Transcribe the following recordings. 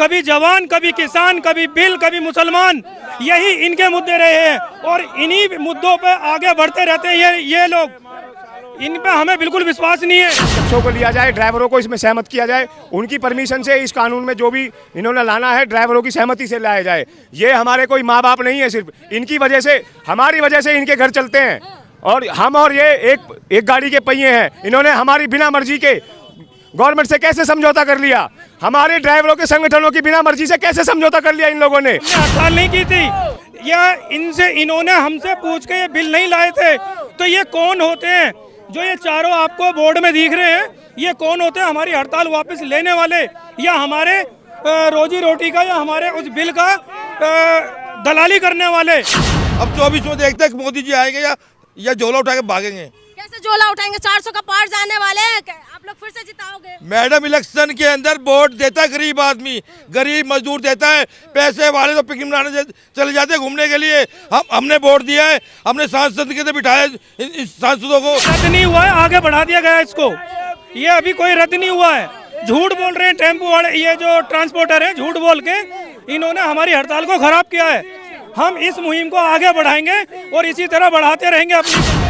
कभी जवान, कभी किसान, कभी बिल, कभी मुसलमान, यही इनके मुद्दे रहे हैं और इन्हीं मुद्दों पे आगे बढ़ते रहते हैं ये लोग। इन पे हमें बिल्कुल विश्वास नहीं है। शख्सों को लिया जाए, ड्राइवरों को इसमें सहमत किया जाए, उनकी परमिशन से इस कानून में जो भी इन्होंने लाना है ड्राइवरों की सहमति से लाया जाए। ये हमारे कोई माँ बाप नहीं है, सिर्फ इनकी वजह से, हमारी वजह से इनके घर चलते हैं और हम और ये एक गाड़ी के पहिए हैं। इन्होंने हमारी बिना मर्जी के गवर्नमेंट से कैसे समझौता कर लिया, हमारे ड्राइवरों के संगठनों की बिना मर्जी से कैसे समझौता कर लिया इन लोगों ने। हड़ताल नहीं की थी या इन्होंने हमसे पूछ के ये बिल नहीं लाए थे। तो ये कौन होते हैं जो ये चारों आपको बोर्ड में दिख रहे हैं? ये कौन होते हैं हमारी हड़ताल वापस लेने वाले या हमारे रोजी रोटी का या हमारे उस बिल का दलाली करने वाले? अब 24 में देखते हैं मोदी जी आएंगे या झोला उठा के भागेंगे। कैसे झोला उठाएंगे? 400 का पार जाने वाले हैं, आप लोग फिर से जिताओगे? मैडम, इलेक्शन के अंदर वोट देता है गरीब आदमी, गरीब मजदूर देता है। पैसे वाले तो पिकनिक मनाने चले जाते हैं घूमने के लिए। हमने वोट दिया है, हमने सांसद के बिठाया इस सांसदों को। रद्द नहीं हुआ है, आगे बढ़ा दिया गया इसको। ये अभी कोई रद्द नहीं हुआ है। झूठ बोल रहे हैं टेम्पो वाले, ये जो ट्रांसपोर्टर है, झूठ बोल के इन्होंने हमारी हड़ताल को खराब किया है। हम इस मुहिम को आगे बढ़ाएंगे और इसी तरह बढ़ाते रहेंगे अपनी।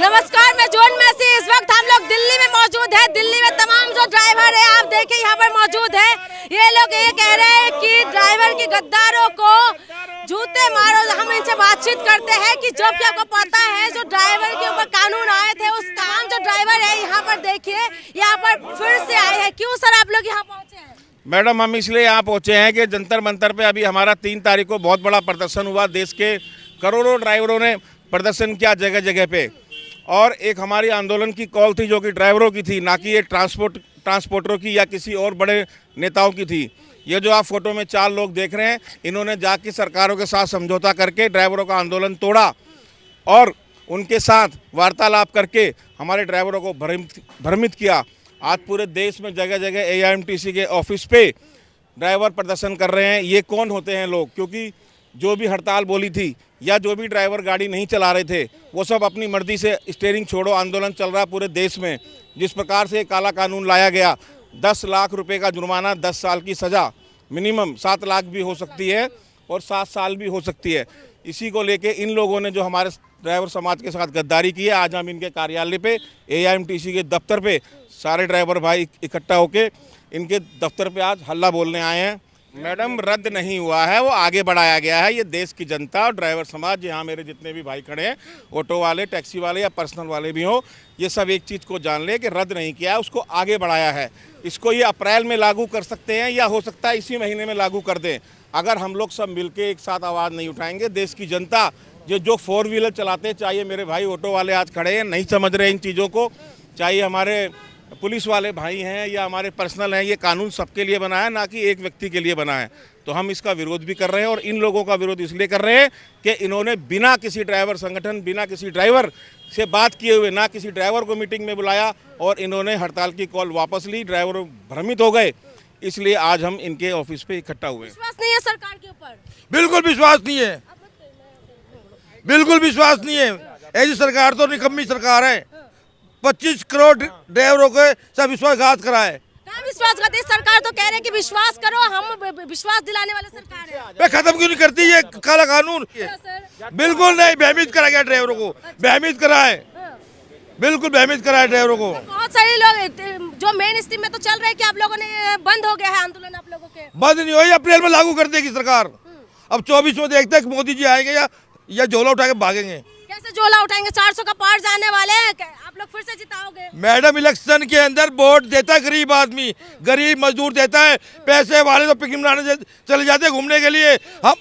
नमस्कार, मैं जोन में से इस वक्त हम लोग दिल्ली में मौजूद है। दिल्ली में तमाम जो ड्राइवर है आप देखिए यहाँ पर मौजूद है। ये लोग ये कह रहे हैं कि ड्राइवर की गद्दारों को जूते मारो। हम इनसे बातचीत करते हैं कि जो कि आपको पता है जो ड्राइवर के ऊपर कानून आए थे, उस काम जो ड्राइवर है यहाँ पर देखिए यहाँ पर फिर से आए हैं। क्यों सर आप लोग यहाँ पहुँचे हैं? मैडम, हम इसलिए यहाँ पहुँचे हैं कि जंतर मंतर पे अभी हमारा 3 तारीख को बहुत बड़ा प्रदर्शन हुआ। देश के करोड़ों ड्राइवरों ने प्रदर्शन किया जगह जगह पे, और एक हमारी आंदोलन की कॉल थी जो कि ड्राइवरों की थी, ना कि ये ट्रांसपोर्टरों की या किसी और बड़े नेताओं की थी। ये जो आप फोटो में 4 लोग देख रहे हैं, इन्होंने जाके सरकारों के साथ समझौता करके ड्राइवरों का आंदोलन तोड़ा और उनके साथ वार्तालाप करके हमारे ड्राइवरों को भ्रमित किया। आज पूरे देश में जगह जगह AIMTC के ऑफिस पे ड्राइवर प्रदर्शन कर रहे हैं। ये कौन होते हैं लोग? क्योंकि जो भी हड़ताल बोली थी या जो भी ड्राइवर गाड़ी नहीं चला रहे थे, वो सब अपनी मर्जी से स्टीयरिंग छोड़ो आंदोलन चल रहा है पूरे देश में। जिस प्रकार से काला कानून लाया गया, 10 लाख रुपए का जुर्माना, 10 साल की सज़ा, मिनिमम 7 लाख भी हो सकती है और 7 साल भी हो सकती है। इसी को लेके इन लोगों ने जो हमारे ड्राइवर समाज के साथ गद्दारी की है, आज हम इनके कार्यालय पे, AIMTC के दफ्तर पे सारे ड्राइवर भाई इकट्ठा होके इनके दफ्तर पे आज हल्ला बोलने आए हैं। मैडम, रद्द नहीं हुआ है, वो आगे बढ़ाया गया है। ये देश की जनता और ड्राइवर समाज, यहाँ मेरे जितने भी भाई खड़े हैं, ऑटो वाले, टैक्सी वाले या पर्सनल वाले भी हो, ये सब एक चीज़ को जान ले कि रद्द नहीं किया है, उसको आगे बढ़ाया है। इसको ये अप्रैल में लागू कर सकते हैं या हो सकता है इसी महीने में लागू कर दें। अगर हम लोग सब मिलकर एक साथ आवाज़ नहीं उठाएंगे, देश की जनता जो 4 व्हीलर चलाते, चाहे मेरे भाई ऑटो वाले आज खड़े हैं नहीं समझ रहे इन चीज़ों को, चाहे हमारे पुलिस वाले भाई हैं या हमारे पर्सनल हैं, ये कानून सबके लिए बना है, ना कि एक व्यक्ति के लिए बना है। तो हम इसका विरोध भी कर रहे हैं और इन लोगों का विरोध इसलिए कर रहे हैं कि इन्होंने बिना किसी ड्राइवर संगठन, बिना किसी ड्राइवर से बात किए हुए, ना किसी ड्राइवर को मीटिंग में बुलाया और इन्होंने हड़ताल की कॉल वापस ली। ड्राइवर भ्रमित हो गए, इसलिए आज हम इनके ऑफिस पे इकट्ठा हुए। विश्वास नहीं है सरकार के ऊपर? बिल्कुल विश्वास नहीं है, बिल्कुल विश्वास नहीं है। ऐसी सरकार तो निकम्मी सरकार है। 25 करोड़ ड्राइवरों के सब विश्वासघात करा है। क्या विश्वासघात? इस सरकार तो कह रहे हैं कि विश्वास करो, हम विश्वास दिलाने वाले सरकार है। खत्म क्यों नहीं करती ये काला कानून? बिल्कुल नहीं, भयभीत करा गया ड्राइवरों को, भयभीत करा है, बिल्कुल भयभीत करा है ड्राइवरों को। बहुत सारे लोग जो मेन स्ट्रीम में तो चल रहे हैं कि आप लोगों ने बंद हो गया है आंदोलन, आप लोगों के बंद नहीं हुई, अप्रैल में लागू कर देगी सरकार। अब 24 में देखते हैं मोदी जी आएंगे या झोला उठा के भागेंगे। कैसे झोला उठाएंगे? 400 का पार जाने वाले हैं, आप लोग फिर से जिताओगे? मैडम, इलेक्शन के अंदर वोट देता है गरीब आदमी, गरीब मजदूर देता है। पैसे वाले तो पिकनिक मनाने चले जाते हैं घूमने के लिए।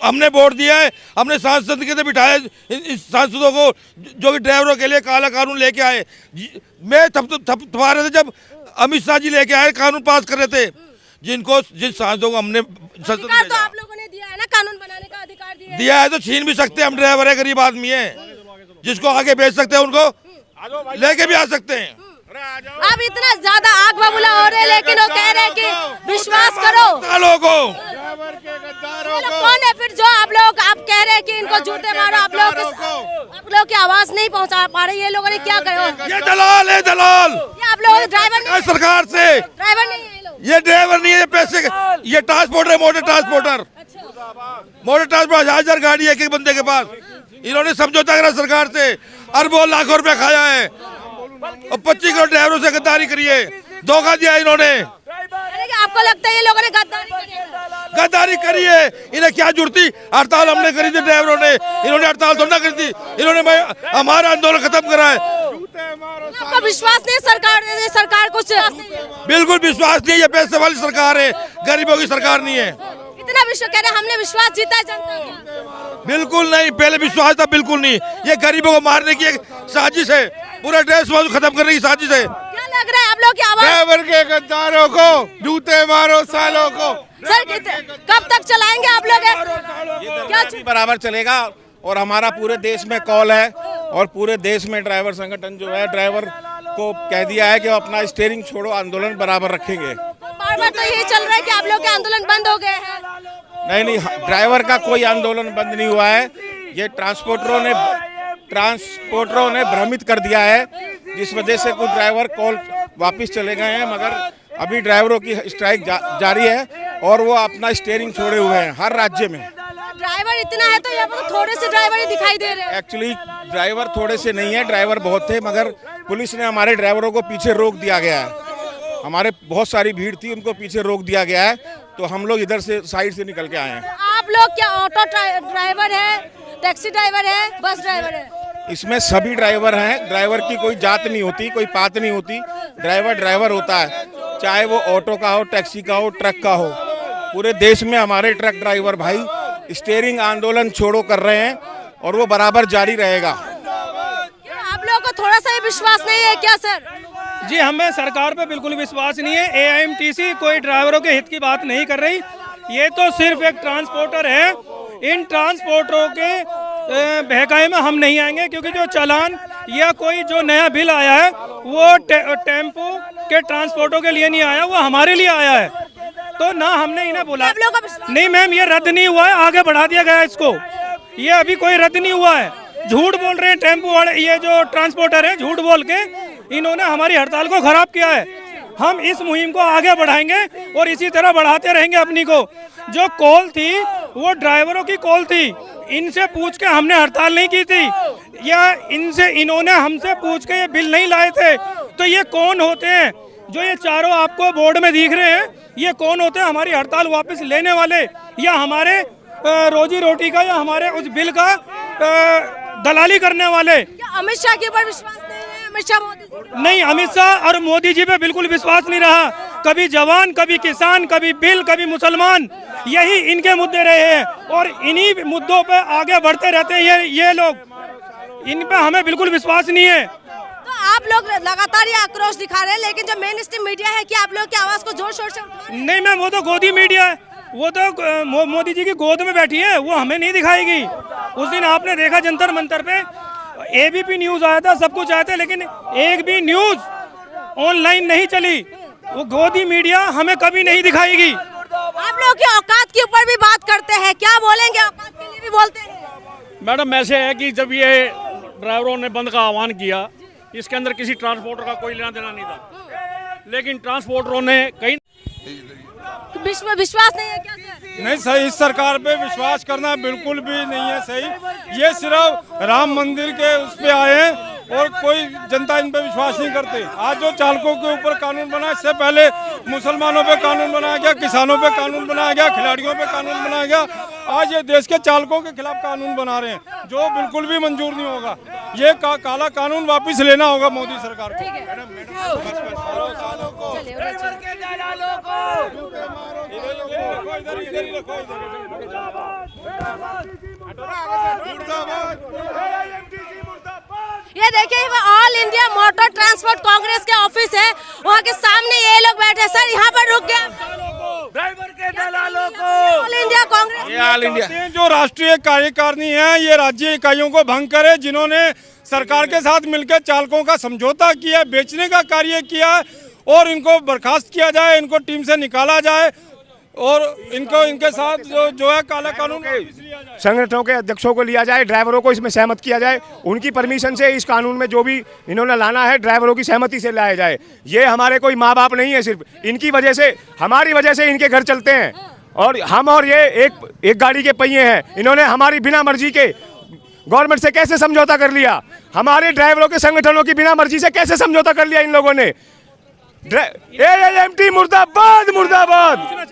हमने वोट दिया है, हमने सांसद के बिठाया इस सांसदों को जो कि ड्राइवरों के लिए काला कानून लेके आए। मैं तुम्हारे से जब अमित शाह जी लेके आए, कानून पास कर रहे थे, जिन सांसदों को हमने अधिकार तो आप लोगों ने दिया है ना, कानून बनाने का अधिकार दिया है, तो छीन भी सकते हैं। हम ड्राइवर है, गरीब आदमी है, जिसको आगे भेज सकते हैं उनको लेके भी आ सकते हैं। अब इतना ज्यादा आग बबूला हो रहे हैं, लेकिन वो कह रहे हैं कि विश्वास करो। कौन है फिर जो आप कह रहे हैं कि इनको जूते मारो? आप लोग की आवाज नहीं पहुंचा पा रहे, ये लोगों ने क्या करो? ये दलाल है, दलाल। ये आप लोग ड्राइवर सरकार से ड्राइवर नहीं है ये लोग। ये ड्राइवर नहीं है, ये पैसे ये ट्रांसपोर्टर है, मोटर ट्रांसपोर्टर। मोटर ट्रांसपोर्ट 1000 गाड़ी है एक एक बंदे के पास। इन्होंने समझौता करा सरकार से, अरबों लाखों रुपया खाया है और 25 करोड़ ड्राइवरों से गद्दारी करी है, धोखा दिया इन्होंने। आपको लगता है ये लोगों ने गद्दारी करी है? इन्हें क्या जुड़ती? हड़ताल हमने करी थी ड्राइवरों ने, इन्होंने हड़ताल थोड़ा ना करी थी। इन्होंने हमारा आंदोलन खत्म करा है। आपको विश्वास नहीं है सरकार कुछ? बिल्कुल विश्वास नहीं है, ये पैसे वाली सरकार है, गरीबों की सरकार नहीं है। इतना विश्वास कह रहे हमने विश्वास जीता है जनता का? बिल्कुल नहीं, पहले विश्वास था, बिल्कुल नहीं। ये गरीबों को मारने की एक साजिश है, पूरा देश खत्म करने की साजिश है। क्या लग रहा है आप लोग की आवाज? ड्राइवर के गद्दारों को जूते मारो सालों को। सर कब तक चलाएंगे आप लोग? क्या बराबर चलेगा और हमारा पूरे देश में कॉल है और पूरे देश में ड्राइवर संगठन जो है ड्राइवर को कह दिया है कि वो अपना स्टीयरिंग छोड़ो, आंदोलन बराबर रखेंगे। बार-बार तो यही चल रहा है कि आप लोग के आंदोलन बंद हो गए हैं। नहीं, ड्राइवर का कोई आंदोलन बंद नहीं हुआ है। ये ट्रांसपोर्टरों ने भ्रमित कर दिया है, जिस वजह से कुछ ड्राइवर कॉल वापस चले गए हैं, मगर अभी ड्राइवरों की स्ट्राइक जारी है और वो अपना स्टीयरिंग छोड़े हुए हैं हर राज्य में। ड्राइवर इतना है तो यहाँ पर थोड़े से ड्राइवर ही दिखाई दे रहे हैं। एक्चुअली ड्राइवर थोड़े से नहीं है, ड्राइवर बहुत थे, मगर पुलिस ने हमारे ड्राइवरों को पीछे रोक दिया गया है। हमारे बहुत सारी भीड़ थी, उनको पीछे रोक दिया गया है, तो हम लोग इधर से साइड से निकल के आए हैं। आप लोग क्या ऑटो ड्राइवर है, टैक्सी ड्राइवर है, बस ड्राइवर है? इसमें सभी ड्राइवर हैं। ड्राइवर की कोई जात नहीं होती, कोई पात नहीं होती। ड्राइवर होता है, चाहे वो ऑटो का हो, टैक्सी का हो, ट्रक का हो। पूरे देश में हमारे ट्रक ड्राइवर भाई स्टीयरिंग आंदोलन छोड़ो कर रहे हैं और वो बराबर जारी रहेगा। आप लोगों को थोड़ा सा भी विश्वास नहीं है क्या सर? जी, हमें सरकार पे बिल्कुल विश्वास नहीं है। AIMTC कोई ड्राइवरों के हित की बात नहीं कर रही। ये तो सिर्फ एक ट्रांसपोर्टर है। इन ट्रांसपोर्टरों के बहकावे में हम नहीं आएंगे, क्योंकि जो चालान या कोई जो नया बिल आया है वो टेम्पो के ट्रांसपोर्टों के लिए नहीं आया, वो हमारे लिए आया है। तो ना हमने इन्हें बोला नहीं मैम, ये रद्द नहीं हुआ है, आगे बढ़ा दिया गया इसको। ये अभी कोई रद्द नहीं हुआ है। झूठ बोल रहे हैं टेम्पो वाले, ये जो ट्रांसपोर्टर है, झूठ बोल के इन्होंने हमारी हड़ताल को खराब किया है। हम इस मुहिम को आगे बढ़ाएंगे और इसी तरह बढ़ाते रहेंगे अपनी को। जो कॉल थी वो ड्राइवरों की कॉल थी, इनसे पूछ के हमने हड़ताल नहीं की थी, या इन्होंने हमसे पूछ के ये बिल नहीं लाए थे। तो ये कौन होते हैं जो ये चारों आपको बोर्ड में दिख रहे हैं? ये कौन होते हैं हमारी हड़ताल वापस लेने वाले, या हमारे रोजी रोटी का या हमारे उस बिल का दलाली करने वाले? अमित शाह के ऊपर विश्वास नहीं है? अमित शाह मोदी नहीं, अमित शाह और मोदी जी पे बिल्कुल विश्वास नहीं रहा। कभी जवान, कभी किसान, कभी बिल, कभी मुसलमान, यही इनके मुद्दे रहे हैं और इन्हीं मुद्दों पे आगे बढ़ते रहते हैं ये लोग। इन पे हमें बिल्कुल विश्वास नहीं है। तो आप लोग लगातार ये आक्रोश दिखा रहे हैं, लेकिन जो मेन स्ट्रीम मीडिया है कि आप लोग की आवाज को जोर शोर से उठा रहे हैं? नहीं मैम, वो तो गोदी मीडिया है, वो तो मोदी जी की गोद में बैठी है, वो हमें नहीं दिखाएगी। उस दिन आपने देखा जंतर मंतर पे ABP न्यूज आया था, सब कुछ आया था, लेकिन एक भी न्यूज ऑनलाइन नहीं चली। वो गोदी मीडिया हमें कभी नहीं दिखाएगी। आप लोग की औकात के ऊपर भी बात करते हैं, क्या बोलेंगे? औकात के लिए भी बोलते हैं। मैडम ऐसे है कि जब ये ड्राइवरों ने बंद का आह्वान किया, इसके अंदर किसी ट्रांसपोर्टर का कोई लेना देना नहीं था, लेकिन ट्रांसपोर्टरों ने कहीं विश्वास नहीं है क्या सर? नहीं सही, इस सरकार पे विश्वास करना बिल्कुल भी नहीं है सही। ये सिर्फ राम मंदिर के उस पे आए हैं और कोई जनता इन पे विश्वास नहीं करती। आज जो चालकों के ऊपर कानून बना, इससे पहले मुसलमानों पे कानून बनाया गया, किसानों पे कानून बनाया गया, खिलाड़ियों पे कानून बनाया गया। आज ये देश के चालकों के खिलाफ कानून बना रहे हैं, जो बिल्कुल भी मंजूर नहीं होगा। ये काला कानून वापस लेना होगा मोदी सरकार को। ये देखिए, वो all India motor transport Congress के ऑफिस है, वहाँ के सामने ये लोग बैठे। सर यहाँ पर रुक गए ड्राइवर के दलालों को। ऑल इंडिया कांग्रेस, ये ऑल इंडिया जो राष्ट्रीय कार्यकारिणी है, ये राज्य इकाइयों को भंग करे, जिन्होंने सरकार के साथ मिलकर चालकों का समझौता किया, बेचने का कार्य किया, और इनको बर्खास्त किया जाए, इनको टीम से निकाला जाए। और इनको इनके साथ जो है काला कानून संगठनों के अध्यक्षों को लिया जाए, ड्राइवरों को इसमें सहमत किया जाए, उनकी परमिशन से इस कानून में जो भी इन्होंने लाना है ड्राइवरों की सहमति से लाया जाए। ये हमारे कोई माँ बाप नहीं है, सिर्फ इनकी वजह से, हमारी वजह से इनके घर चलते हैं। और हम और ये एक गाड़ी के पहिए हैं। इन्होंने हमारी बिना मर्जी के गवर्नमेंट से कैसे समझौता कर लिया, हमारे ड्राइवरों के संगठनों की बिना मर्जी से कैसे समझौता कर लिया इन लोगों ने। ALMT मुर्दाबाद मुर्दाबाद।